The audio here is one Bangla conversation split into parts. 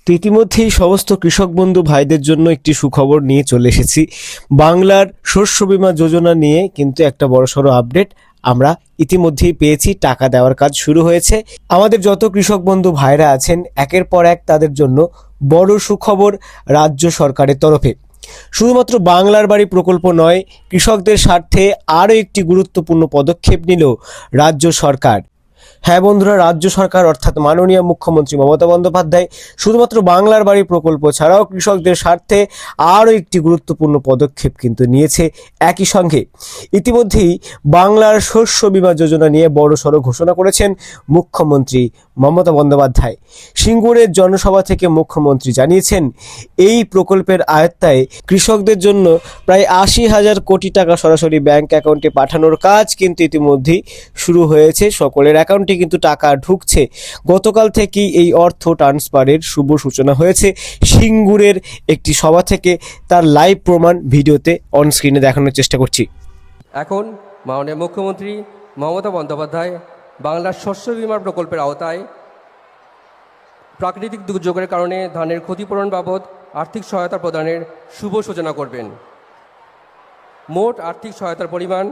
তো ইতিমধ্যেই সমস্ত কৃষক বন্ধু ভাইদের জন্য একটি সুখবর নিয়ে চলে এসেছি। বাংলার শস্য বীমা যোজনা নিয়ে কিন্তু একটা বড়সড় আপডেট আমরা ইতিমধ্যেই পেয়েছি। টাকা দেওয়ার কাজ শুরু হয়েছে। আমাদের যত কৃষক বন্ধু ভাইরা আছেন একের পর এক তাদের জন্য বড় সুখবর রাজ্য সরকারের তরফে। শুধুমাত্র বাংলার বাড়ি প্রকল্প নয়, কৃষকদের স্বার্থে আরও একটি গুরুত্বপূর্ণ পদক্ষেপ নিল রাজ্য সরকার। হ্যাঁ বন্ধুরা, রাজ্য সরকার অর্থাৎ মাননীয় মুখ্যমন্ত্রী মমতা বন্দ্যোপাধ্যায় শুধুমাত্র বাংলার বাড়ি প্রকল্প ছাড়াও কৃষকদের স্বার্থে আরও একটি গুরুত্বপূর্ণ পদক্ষেপ কিন্তু নিয়েছে। একই সঙ্গে ইতিমধ্যেই বাংলার শস্য বীমা যোজনা নিয়ে বড়সড় ঘোষণা করেছেন মুখ্যমন্ত্রী মমতা বন্দ্যোপাধ্যায়। সিঙ্গুরের জনসভা থেকে মুখ্যমন্ত্রী জানিয়েছেন এই প্রকল্পের আয়ত্তায় কৃষকদের জন্য প্রায় ৮০,০০০ কোটি টাকা সরাসরি ব্যাংক অ্যাকাউন্টে পাঠানোর কাজ কিন্তু ইতিমধ্যেই শুরু হয়েছে। সকলের অ্যাকাউন্টে কিন্তু টাকা ঢুকছে। গতকাল থেকেই এই অর্থ ট্রান্সফারের শুভ সূচনা হয়েছে সিঙ্গুরের একটি সভা থেকে। তার লাইভ প্রমাণ ভিডিওতে অন স্ক্রিনে দেখানোর চেষ্টা করছি। এখন মাননীয় মুখ্যমন্ত্রী মমতা বন্দ্যোপাধ্যায় বাংলার শস্য বীমা প্রকল্পের আওতায় প্রাকৃতিক দুর্যোগের কারণে ধানের ক্ষতিপূরণ বাবদ আর্থিক সহায়তা প্রদানের শুভ সূচনা করবেন। মোট আর্থিক সহায়তার পরিমাণ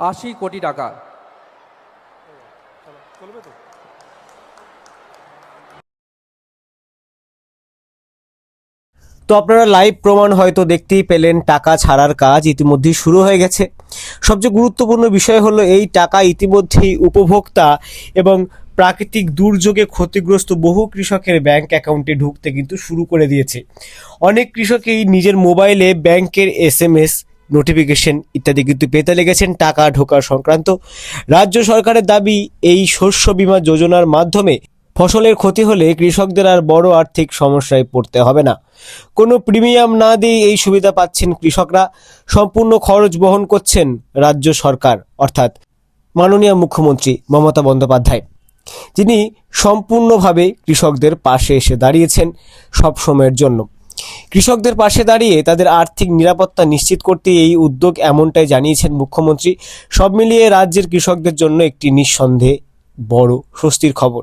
৮০ কোটি টাকা। তো আপনারা লাইভ প্রমাণ হয়তো দেখতেই পেলেন, টাকা ছাড়ার কাজ ইতিমধ্যেই শুরু হয়ে গেছে। সবচেয়ে গুরুত্বপূর্ণ বিষয় হলো এই টাকা ইতিমধ্যেই উপভোক্তা এবং প্রাকৃতিক দুর্যোগে ক্ষতিগ্রস্ত বহু কৃষকের ব্যাংক অ্যাকাউন্টে ঢুকতে কিন্তু শুরু করে দিয়েছে। অনেক কৃষকই নিজের মোবাইলে ব্যাংকের SMS নোটিফিকেশন ইত্যাদি কিন্তু পেতে লেগেছেন টাকা ঢোকার সংক্রান্ত। রাজ্য সরকারের দাবি এই শস্য বীমা যোজনার মাধ্যমে ফসলের ক্ষতি হলে কৃষকদের আর বড় আর্থিক সমস্যায় পড়তে হবে না। কোনো প্রিমিয়াম না দিয়ে এই সুবিধা পাচ্ছেন কৃষকরা। সম্পূর্ণ খরচ বহন করছেন রাজ্য সরকার অর্থাৎ মাননীয় মুখ্যমন্ত্রী মমতা বন্দ্যোপাধ্যায়, যিনি সম্পূর্ণভাবে কৃষকদের পাশে এসে দাঁড়িয়েছেন সব সময়ের জন্য। কৃষকদের পাশে দাঁড়িয়ে তাদের আর্থিক নিরাপত্তা নিশ্চিত করতে এই উদ্যোগ, এমনটাই জানিয়েছেন মুখ্যমন্ত্রী। সব মিলিয়ে রাজ্যের কৃষকদের জন্য একটি নিঃসন্দেহে বড় স্বস্তির খবর।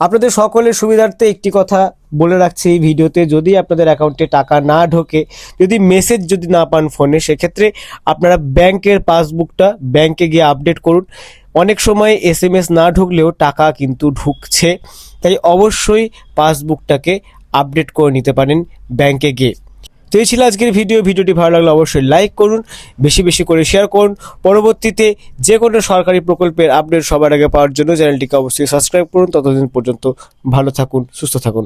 আপনাদের সকলের সুবিধার্থে একটি কথা বলে রাখছি এই ভিডিওতে, যদি আপনাদের অ্যাকাউন্টে টাকা না ঢোকে, যদি মেসেজ যদি না পান ফোনে, সেক্ষেত্রে আপনারা ব্যাংকের পাসবুকটা ব্যাংকে গিয়ে আপডেট করুন। অনেক সময় SMS না ঢুকলেও টাকা কিন্তু ঢুকছে, তাই অবশ্যই পাসবুকটাকে আপডেট করে নিতে পারেন ব্যাংকে গিয়ে। তো এই ছিল আজকের ভিডিওটি ভালো লাগলে অবশ্যই লাইক করুন, বেশি বেশি করে শেয়ার করুন। পরবর্তীতে যে কোনো সরকারি প্রকল্পের আপডেট সবার আগে পাওয়ার জন্য চ্যানেলটিকে অবশ্যই সাবস্ক্রাইব করুন। ততদিন পর্যন্ত ভালো থাকুন, সুস্থ থাকুন।